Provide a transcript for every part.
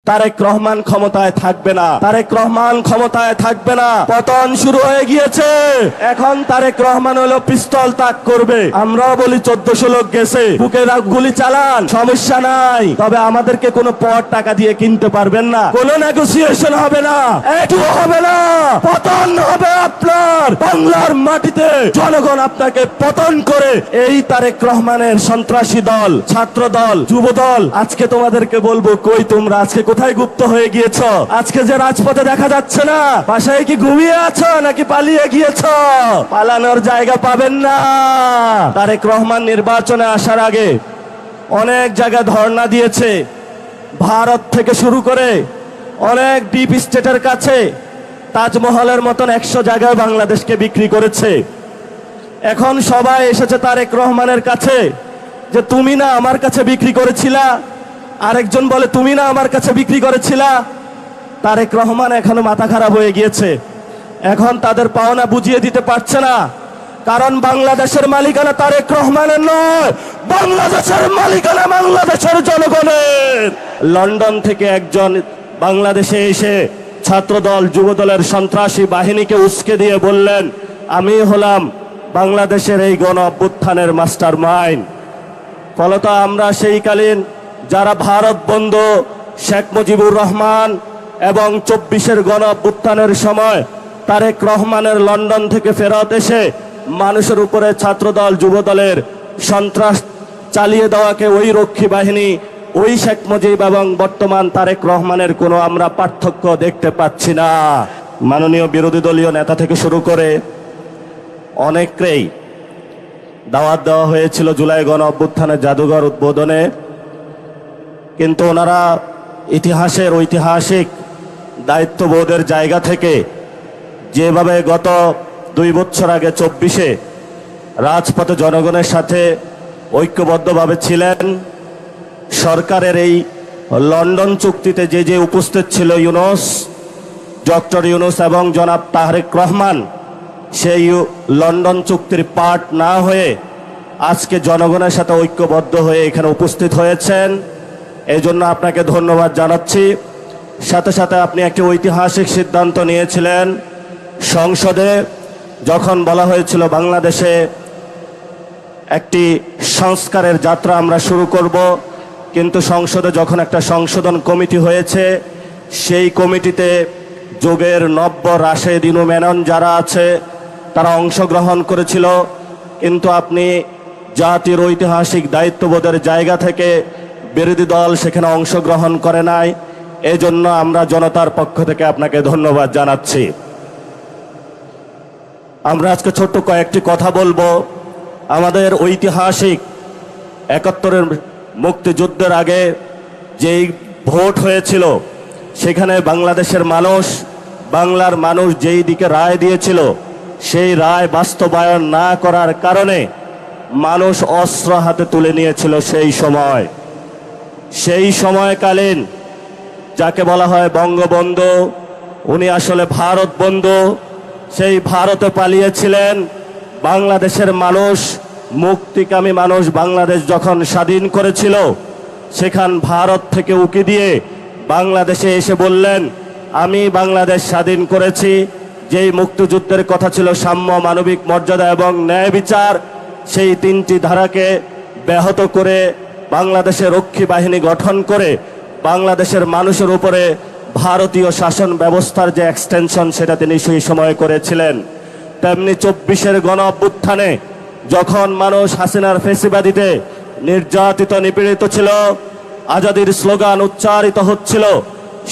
তারেক রহমান ক্ষমতায় থাকবে না, তারেক রহমান ক্ষমতায় থাকবে না। পতন শুরু হয়ে গিয়েছে। এখন তারেক রহমান হলো পিস্তল তাক করবে। আমরাও বলি 1400 লোক গেছে, বুকে গুলি চালান, সমস্যা নাই। তবে আমাদেরকে কোনো পর টাকা দিয়ে কিনতে পারবেন না, কোনো নেগোসিয়েশন হবে না, এটুও হবে না। পতন হবে আপনার বাংলার মাটিতে। জনগণ আপনাকে পতন করে এই তারেক রহমানের সন্ত্রাসী দল, ছাত্র দল, যুব দল, আজকে তোমাদেরকে বলবো, কই তোমরা আজকে কোথায় গুপ্ত হয়ে গিয়েছ? আজকে যে রাজপথে দেখা যাচ্ছে না, বাসায় কি ঘুমিয়ে আছো নাকি পালিয়ে গিয়েছ? পালানোর জায়গা পাবেন না। তারেক রহমান নির্বাচনে আসার আগে অনেক জায়গায় ধর্ণা দিয়েছে, ভারত থেকে শুরু করে অনেক ডিপ স্টেটের কাছে তাজমহলের মতন 100 জায়গায় বাংলাদেশকে বিক্রি করেছে। এখন সবাই এসেছে তারেক রহমানের কাছে যে তুমি না আমার কাছে বিক্রি করেছিলা, আরেকজন বলে তুমি না আমার কাছে বিক্রি করেছিলা। তারেক রহমান এখনো মাথা খারাপ হয়ে গিয়েছে। এখন তাদের পাওনা বুঝিয়ে দিতে পারছে না, কারণ বাংলাদেশের মালিকানা তারেক রহমানের নয়, বাংলাদেশের মালিকানা বাংলাদেশের জনগণের। লন্ডন থেকে একজন বাংলাদেশে এসে ছাত্রদল, যুবদলের সন্ত্রাসী বাহিনীকে উস্কে দিয়ে বললেন, আমি হলাম বাংলাদেশের এই গণ অভ্যুত্থানের মাস্টার মাইন্ড। ফলত আমরা সেইকালীন যারা ভারত বন্ধু শেখ মুজিবুর রহমান এবং 24-এর গণ অভ্যুত্থানের সময় তারেক রহমানের লন্ডন থেকে ফেরত এসে মানুষের উপরে ছাত্রদল, যুবদলের সন্ত্রাস চালিয়ে দেওয়াকে ওই রক্ষী বাহিনী, ওই শেখ মুজিব এবং বর্তমান তারেক রহমানের কোনো আমরা পার্থক্য দেখতে পাচ্ছি না। মাননীয় বিরোধী দলীয় নেতা থেকে শুরু করে অনেককেই দাওয়াত দেওয়া হয়েছিল জুলাই গণ অভ্যুত্থানের জাদুঘর উদ্বোধনে, কিন্তু ওনারা ইতিহাসের ঐতিহাসিক দায়িত্ববোধের জায়গা থেকে যেভাবে গত 2 বছর আগে 24-এ রাজপথে জনগণের সাথে ঐক্যবদ্ধভাবে ছিলেন, সরকারের এই লন্ডন চুক্তিতে যে যে উপস্থিত ছিল ইউনূস, ডক্টর ইউনূস এবং জনাব তারেক রহমান, সেই লন্ডন চুক্তির পার্ট না হয়ে আজকে জনগণের সাথে ঐক্যবদ্ধ হয়ে এখানে উপস্থিত হয়েছেন। এই জন্য আপনাকে ধন্যবাদ জানাচ্ছি। সাথে সাথে আপনি একটি ঐতিহাসিক সিদ্ধান্ত নিয়েছিলেন। সংসদে যখন বলা হয়েছিল বাংলাদেশে একটি সংস্কারের যাত্রা আমরা শুরু করব, কিন্তু সংসদে যখন একটা সংশোধন কমিটি হয়েছে, সেই কমিটিতে যোগের নব্য, রাশেদ, ইনু মেনন যারা আছে তারা অংশগ্রহণ করেছিল, কিন্তু আপনি জাতির ঐতিহাসিক দায়িত্ববোধের জায়গা থেকে বিরোধী দল সেখানে অংশগ্রহণ করে নাই। এজন্য আমরা জনতার পক্ষ থেকে আপনাকে ধন্যবাদ জানাচ্ছি। আমরা আজকে ছোট্ট কয়েকটি কথা বলবো। আমাদের ঐতিহাসিক 71-এর মুক্তিযুদ্ধের আগে যেই ভোট হয়েছিল, সেখানে বাংলাদেশের মানুষ, বাংলার মানুষ যেই দিকে রায় দিয়েছিল, সেই রায় বাস্তবায়ন না করার কারণে মানুষ অস্ত্র হাতে তুলে নিয়েছিল। সেই সময়কালীন যাকে বলা হয় বঙ্গবন্ধু, উনি আসলে ভারত বন্ধু, সেই ভারতে পালিয়েছিলেন। বাংলাদেশের মানুষ, মুক্তিকামী মানুষ বাংলাদেশ যখন স্বাধীন করেছিল, সেখান ভারত থেকে উকি দিয়ে বাংলাদেশে এসে বললেন, আমি বাংলাদেশ স্বাধীন করেছি। যেই মুক্তিযুদ্ধের কথা ছিল সাম্য, মানবিক মর্যাদা এবং ন্যায় বিচার, সেই 3টি ধারাকে ব্যাহত করে বাংলাদেশের রক্ষী বাহিনী গঠন করে বাংলাদেশের মানুষের উপরে ভারতীয় শাসন ব্যবস্থার যে এক্সটেনশন, সেটা তিনি সেই সময় করেছিলেন। তেমনি 24-এর গণ অভ্যুত্থানে যখন মানুষ হাসিনার ফেসিবাদীতে নির্যাতিত, নিপীড়িত ছিল, আজাদির স্লোগান উচ্চারিত হচ্ছিল,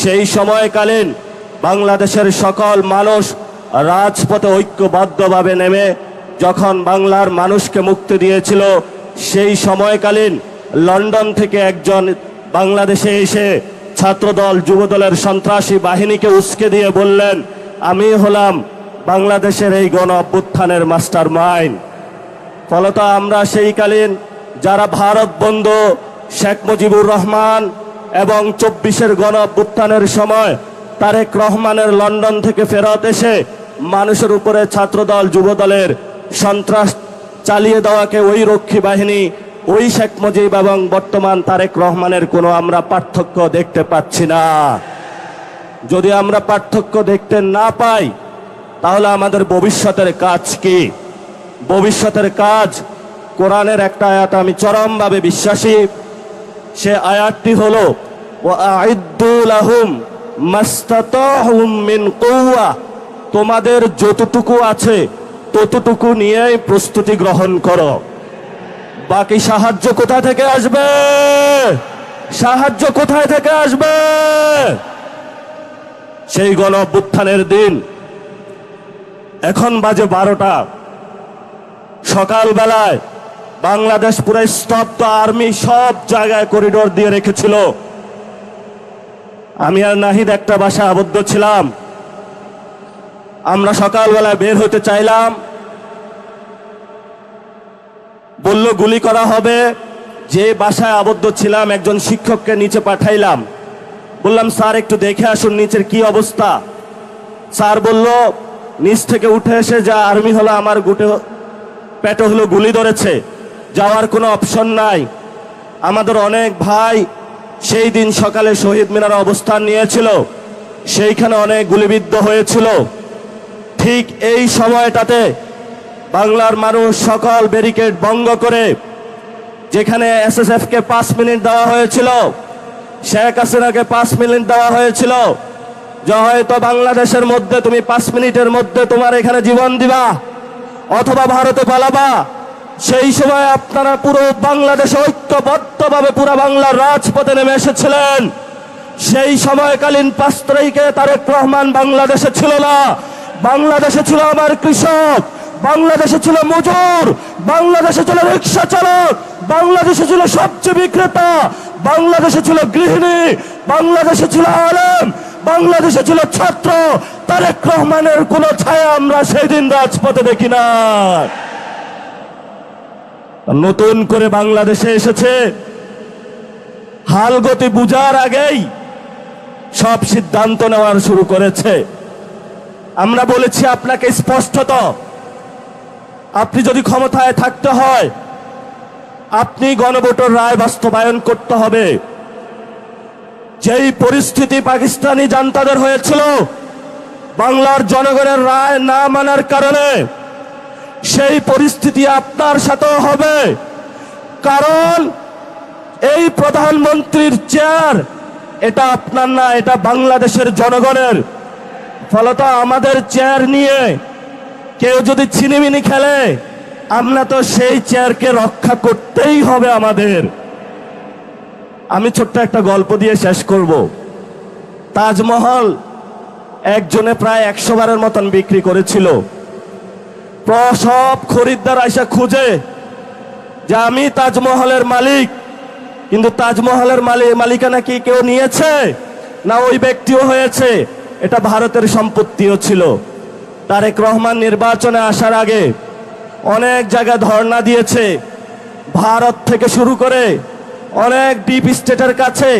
সেই সময়কালীন বাংলাদেশের সকল মানুষ রাজপথে ঐক্যবদ্ধভাবে নেমে যখন বাংলার মানুষকে মুক্তি দিয়েছিল, সেই সময়কালীন লন্ডন থেকে একজন বাংলাদেশে এসে ছাত্রদল, যুবদলের সন্ত্রাসী বাহিনীকে উস্কে দিয়ে বললেন, আমি হলাম বাংলাদেশের এই গণ অভ্যুত্থানের মাস্টার মাইন্ড। ফলত আমরা সেইকালীন যারা ভারত বন্ধু শেখ মুজিবুর রহমান এবং 24-এর গণ অভ্যুত্থানের সময় তারেক রহমানের লন্ডন থেকে ফেরত এসে মানুষের উপরে ছাত্রদল, যুবদলের সন্ত্রাস চালিয়ে দেওয়াকে ওই রক্ষী বাহিনী, ওই শেখ মুজিব এবং বর্তমান তারেক রহমানের কোনো আমরা পার্থক্য দেখতে পাচ্ছি না। যদি আমরা পার্থক্য দেখতে না পাই, তাহলে আমাদের ভবিষ্যতের কাজ কি? ভবিষ্যতের কাজ, কোরআনের একটা আয়াত আমি চরমভাবে বিশ্বাসী। সে আয়াতটি হলো ওয়াআইদ্দু লাহুম মাস্তাতাহুম মিন কুওয়া, তোমাদের যতটুকু আছে ততটুকু নিয়েই প্রস্তুতি গ্রহণ করো। বাকি সাহায্য কোথা থেকে আসবে? সাহায্য কোথায় থেকে আসবে? সেই গণ অভ্যুত্থানের দিন, এখন বাজে 12টা, সকালবেলায় বাংলাদেশ পুরো স্তব্ধ, আর্মি সব জায়গায় করিডোর দিয়ে রেখেছিল। আমি আর নাহিদ একটা বাসায় আবদ্ধ ছিলাম। আমরা সকালবেলায় বের হতে চাইলাম, বলল গুলি করা হবে। যে বাসায় আবদ্ধ ছিলাম একজন শিক্ষককে নিচে পাঠাইলাম, বললাম স্যার একটু দেখে আসুন নিচের কি অবস্থা। স্যার বলল নিচ থেকে উঠে এসে যা আর্মি হলো আমার পেটে হলো গুলি ধরেছে, যাওয়ার কোনো অপশন নাই। আমাদের অনেক ভাই সেই দিন সকালে শহীদ মিনারে অবস্থান নিয়েছিল, সেইখানে অনেক গুলিবিদ্ধ হয়েছিল। ঠিক এই সময়টাতে বাংলার মানুষ সকল ব্যারিকেড ভঙ্গ করে, যেখানে এসএসএফ কে 5 মিনিট দেওয়া হয়েছিল, শেখ হাসিনাকে 5 মিনিট দেওয়া হয়েছিল, যে হয়তো বাংলাদেশের মধ্যে তুমি 5 মিনিটের মধ্যে তোমার এখানে জীবন দিবা অথবা ভারতে পালাবা। সেই সময় আপনারা পুরো বাংলাদেশে ঐক্যবদ্ধভাবে পুরো বাংলার রাজপথে নেমে এসেছিলেন। সেই সময়কালীন 5 তারিখে তারেক রহমান বাংলাদেশে ছিল না। বাংলাদেশে ছিল আমার কৃষক, বাংলাদেশে ছিল মজুর, বাংলাদেশে ছিল রিক্সা চালক, বাংলাদেশে ছিল সবজি বিক্রেতা, বাংলাদেশে ছিল গৃহিণী, বাংলাদেশে ছিল আলেম, বাংলাদেশে ছিল ছাত্র। তারেক রহমানের কোন ছায়া আমরা সেই দিন রাজপথে দেখি না। নতুন করে বাংলাদেশে এসেছে, হালগতি বুঝার আগেই সব সিদ্ধান্ত নেওয়ার শুরু করেছে। আমরা বলেছি আপনাকে স্পষ্টত, আপনি যদি ক্ষমতায় থাকতে হয় আপনি গণভোটের রায় বাস্তবায়ন করতে হবে। যেই পরিস্থিতি পাকিস্তানি জান্তাদের হয়েছিল বাংলার জনগণের রায় না মানার কারণে, সেই পরিস্থিতি আপনার সাথেও হবে। কারণ এই প্রধানমন্ত্রীর চেয়ার এটা আপনার না, এটা বাংলাদেশের জনগণের। ফলত আমাদের চেয়ার নিয়ে কেউ যদি ছিনিমিনি খেলে, আমরা তো সেই চেয়ারকে রক্ষা করতেই হবে আমাদের। আমি ছোট্ট একটা গল্প দিয়ে শেষ করব। তাজমহল একজনে প্রায় 100 বারের মতন বিক্রি করেছিল। সব খরিদ্দার আইসা খুঁজে যে আমি তাজমহলের মালিক, কিন্তু তাজমহলের মালিকানা কি কেউ নিয়েছে? না, ওই ব্যক্তিও হয়েছে, এটা ভারতের সম্পত্তিও ছিল। তারেক রহমান নির্বাচনে আসার আগে অনেক জায়গায় ধর্ণা দিয়েছে, ভারত থেকে শুরু করে অনেক ডিপ স্টেটের কাছে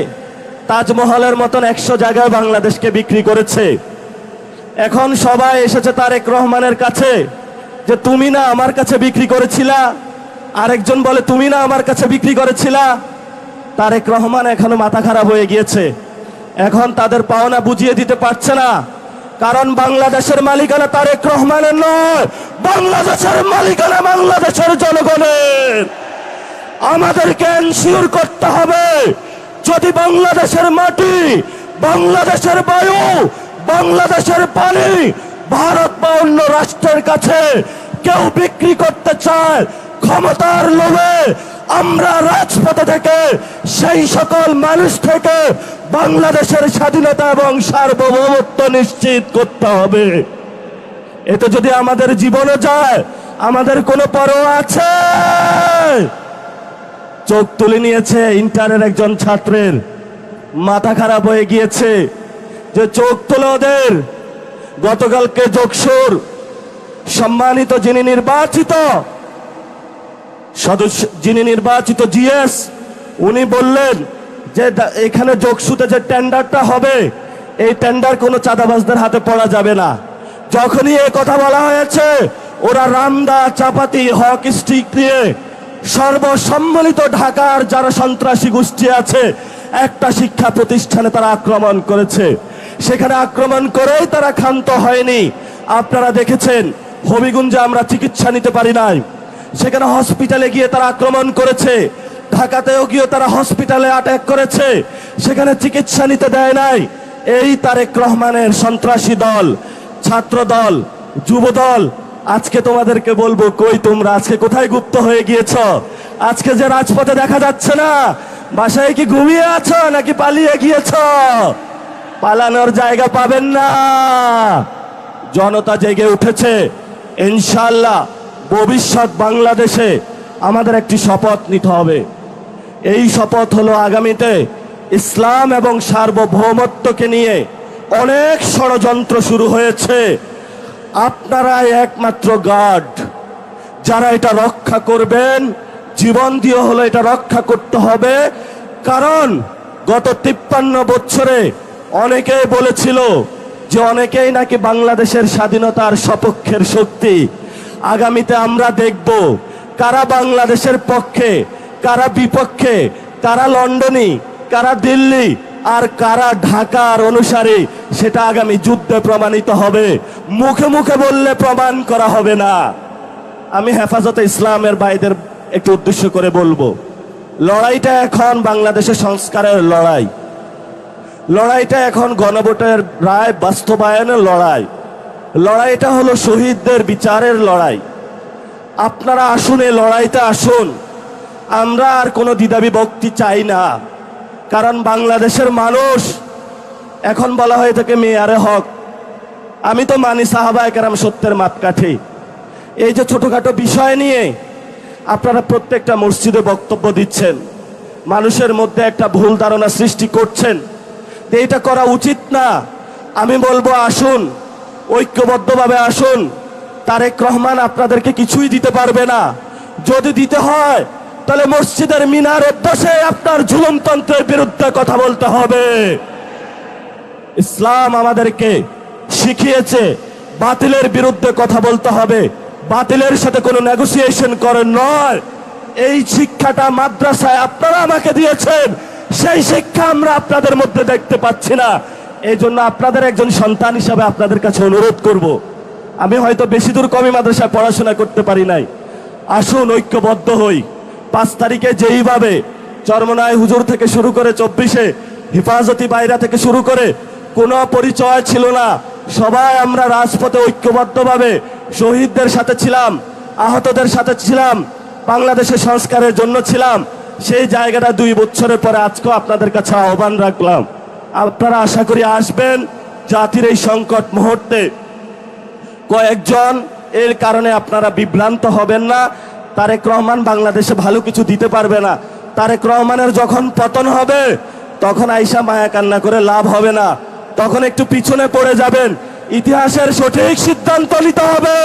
তাজমহলের মতন 100 জায়গায় বাংলাদেশকে বিক্রি করেছে। এখন সবাই এসেছে তারেক রহমানের কাছে যে তুমি না আমার কাছে বিক্রি করেছিলা, আরেকজন বলে তুমি না আমার কাছে বিক্রি করেছিলা। তারেক রহমান এখনো মাথা খারাপ হয়ে গিয়েছে, এখন তাদের পাওনা বুঝিয়ে দিতে পারছে না। কারণ বাংলাদেশের মালিকানা তারেক রহমানের নয়, বাংলাদেশের মালিকানা বাংলাদেশের জনগণের। আমাদেরকে এনশিওর করতে হবে যদি বাংলাদেশের মাটি, বাংলাদেশের বায়ু, বাংলাদেশের পানি ভারত বা অন্য রাষ্ট্রের কাছে কেউ বিক্রি করতে চায় ক্ষমতার লোভে, আমরা রাজপথে থেকে সেই সকল মানুষ থেকে বাংলাদেশের স্বাধীনতা এবং সার্বভৌমত্ব নিশ্চিত করতে হবে। এতে যদি আমাদের জীবনে যায়, আমাদের কোনো পরোয়া আছে? চোখ তুলে নিয়েছে ইন্টারের একজন ছাত্রের, মাথা খারাপ হয়ে গিয়েছে যে চোখ তুলে ওদের। গতকালকে যোগসুর সম্মানিত যিনি নির্বাচিত জিএস, উনি বললেন যে এখানে যোগসুতে যে টেন্ডারটা হবে, এই টেন্ডার কোনো চাঁদাবাজদের হাতে পড়া যাবে না। যখনই এই কথা বলা হয়েছে, ওরা রামদা চাপাতি হক স্টিক নিয়ে সর্বসম্মিলিত ঢাকার যারা সন্ত্রাসী গোষ্ঠী আছে, একটা শিক্ষা প্রতিষ্ঠানে তারা আক্রমণ করেছে। সেখানে আক্রমণ করেই তারা ক্ষান্ত হয়নি। আপনারা দেখেছেন হবিগঞ্জে আমরা চিকিৎসা নিতে পারি নাই, সেখানে হসপিটালে গিয়ে তারা আক্রমণ করেছে। ঢাকাতেও গিয়ে তারা হসপিটালে অ্যাটাক করেছে, সেখানে চিকিৎসা নিতে দেয় নাই। এই তারেক রহমানের সন্ত্রাসী দল, ছাত্র দল, যুব দল, আজকে তোমাদেরকে বলবো, কই তোমরা আজকে কোথায় গুপ্ত হয়ে গিয়েছ? আজকে যে রাজপথে দেখা যাচ্ছে না, বাসায় কি ঘুমিয়ে আছো নাকি পালিয়ে গিয়েছ? পালানোর জায়গা পাবেন না। জনতা জেগে উঠেছে। ইনশাআল্লাহ ভবিষ্যৎ বাংলাদেশে আমাদের একটি শপথ নিতে হবে। এই শপথ হলো আগামীতে ইসলাম এবং সার্বভৌমত্বকে নিয়ে অনেক ষড়যন্ত্র শুরু হয়েছে। আপনারাই একমাত্র গার্ড, যারা এটা রক্ষা করবেন। জীবন দিয়ে হলো এটা রক্ষা করতে হবে। কারণ গত 53 বছরে অনেকেই বলেছিল যে অনেকেই নাকি বাংলাদেশের স্বাধীনতার সপক্ষের শক্তি। আগামীতে আমরা দেখব কারা বাংলাদেশের পক্ষে, কারা বিপক্ষে, কারা লন্ডনী, কারা দিল্লি আর কারা ঢাকার অনুসারী, সেটা আগামী যুদ্ধে প্রমাণিত হবে। মুখে মুখে বললে প্রমাণ করা হবে না। আমি হেফাজতে ইসলামের ভাইদের একটু উদ্দেশ্য করে বলবো, লড়াইটা এখন বাংলাদেশের সংস্কারের লড়াই। লড়াইটা এখন গণভোটের রায় বাস্তবায়নের লড়াই। লড়াইটা হলো শহীদদের বিচারের লড়াই। আপনারা আসুন, এই লড়াইতে আসুন। আমরা আর কোনো দ্বিধাবিভক্তি চাই না। কারণ বাংলাদেশের মানুষ, এখন বলা হয়ে থাকে মেয়ারে হক, আমি তো মানি সাহাবায়ে কেরাম সত্যের মাপকাঠি। এই যে ছোটখাটো বিষয় নিয়ে আপনারা প্রত্যেকটা মসজিদে বক্তব্য দিচ্ছেন, মানুষের মধ্যে একটা ভুল ধারণা সৃষ্টি করছেন, এইটা করা উচিত না। আমি বলবো আসুন, ঐক্যবদ্ধভাবে আসুন। তারেক রহমান আপনাদেরকে কিছুই দিতে পারবে না। যদি দিতে হয় তাহলে মসজিদের মিনারে বসে আপনার জুলুমতন্ত্রের বিরুদ্ধে কথা বলতে হবে। ইসলাম আমাদেরকে শিখিয়েছে বাতিলের বিরুদ্ধে কথা বলতে হবে, বাতিলের সাথে কোনো নেগোসিয়েশন করে নয়। এই শিক্ষাটা মাদ্রাসায় আপনারা আমাকে দিয়েছেন, সেই শিক্ষা আমরা আপনাদের মধ্যে দেখতে পাচ্ছি না। এই জন্য আপনাদের একজন সন্তান হিসাবে আপনাদের কাছে অনুরোধ করব, আমি হয়তো বেশি দূর কমি মাদ্রাসায় পড়াশোনা করতে পারি নাই, আসুন ঐক্যবদ্ধ হই। 5 তারিখে যেইভাবে চরমনায় হুজুর থেকে শুরু করে 24-এ হেফাজতি বাইরা থেকে শুরু করে কোনো পরিচয় ছিল না, সবাই আমরা রাজপথে ঐক্যবদ্ধভাবে শহীদদের সাথে ছিলাম, আহতদের সাথে ছিলাম, বাংলাদেশের সংস্কারের জন্য ছিলাম। সেই জায়গাটা 2 বছরের পরে আজকেও আপনাদের কাছে আহ্বান রাখলাম, আপনারা আশা করি আসবেন। জাতির এই সংকট মুহূর্তে কয়েকজন এর কারণে আপনারা বিভ্রান্ত হবেন না। তারেক রহমান বাংলাদেশে ভালো কিছু দিতে পারবে না। তারেক রহমানের যখন পতন হবে তখন আইসা মায়া কান্না করে লাভ হবে না, তখন একটু পিছনে পড়ে যাবেন। ইতিহাসের সঠিক সিদ্ধান্ত নিতে হবে।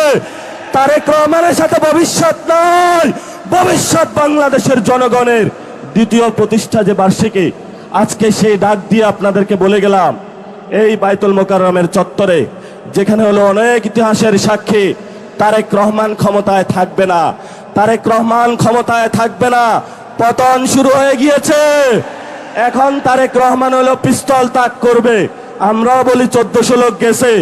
তারেক রহমানের সাথে ভবিষ্যৎ নয়, ভবিষ্যৎ বাংলাদেশের জনগণের। দ্বিতীয় প্রতিষ্ঠা যে বার্ষিকী, আজকে সেই ডাক দিয়ে আপনাদেরকে বলে গেলাম, এই বাইতুল মোকাররমের চত্বরে, যেখানে হলো অনেক ইতিহাসের সাক্ষী, তারেক রহমান ক্ষমতায় থাকবে না, তারেক রহমান ক্ষমতায় থাকবে না। পতন শুরু হয়ে গিয়েছে। এখন তারেক রহমান হলো পিস্তল তাক করবে। আমরাও বলি 1400 লোক গেছে,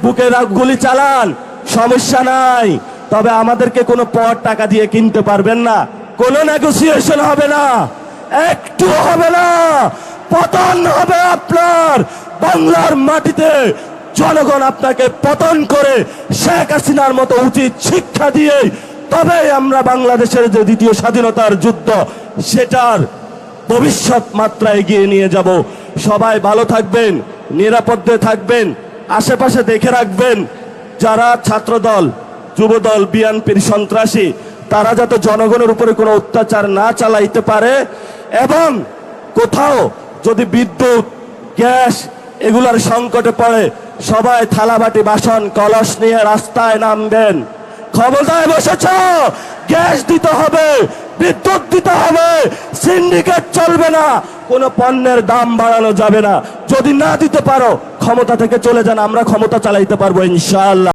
বুকে গুলি চালান, সমস্যা নাই। তবে আমাদেরকে কোনো পর টাকা দিয়ে কিনতে পারবেন না, কোনো নেগোসিয়েশন হবে না, একটু হবে না। পতন হবে আপনার বাংলার মাটিতে। জনগণ আপনাকে পতন করে শেখ হাসিনার মতো উচিত শিক্ষা দিয়ে তবে আমরা বাংলাদেশের যে দ্বিতীয় স্বাধীনতার যুদ্ধ, সেটার ভবিষ্যৎ মাত্রা এগিয়ে নিয়ে যাব। সবাই ভালো থাকবেন, নিরাপদে থাকবেন, আশেপাশে দেখে রাখবেন যারা ছাত্রদল, যুবদল, বিএনপির সন্ত্রাসী, তারা যাতে জনগণের উপরে কোনো অত্যাচার না চালাইতে পারে। এবং কোথাও যদি বিদ্যুৎ, গ্যাস এগুলার সংকটে পড়ে, সবাই থালাবাটি, বাসন, কলস নিয়ে রাস্তায় নামবেন। ক্ষমতায় বসেছ, গ্যাস দিতে হবে, বিদ্যুৎ দিতে হবে, সিন্ডিকেট চলবে না, কোনো পণ্যের দাম বাড়ানো যাবে না। যদি না দিতে পারো ক্ষমতা থেকে চলে যান, আমরা ক্ষমতা চালাইতে পারবো ইনশাআল্লাহ।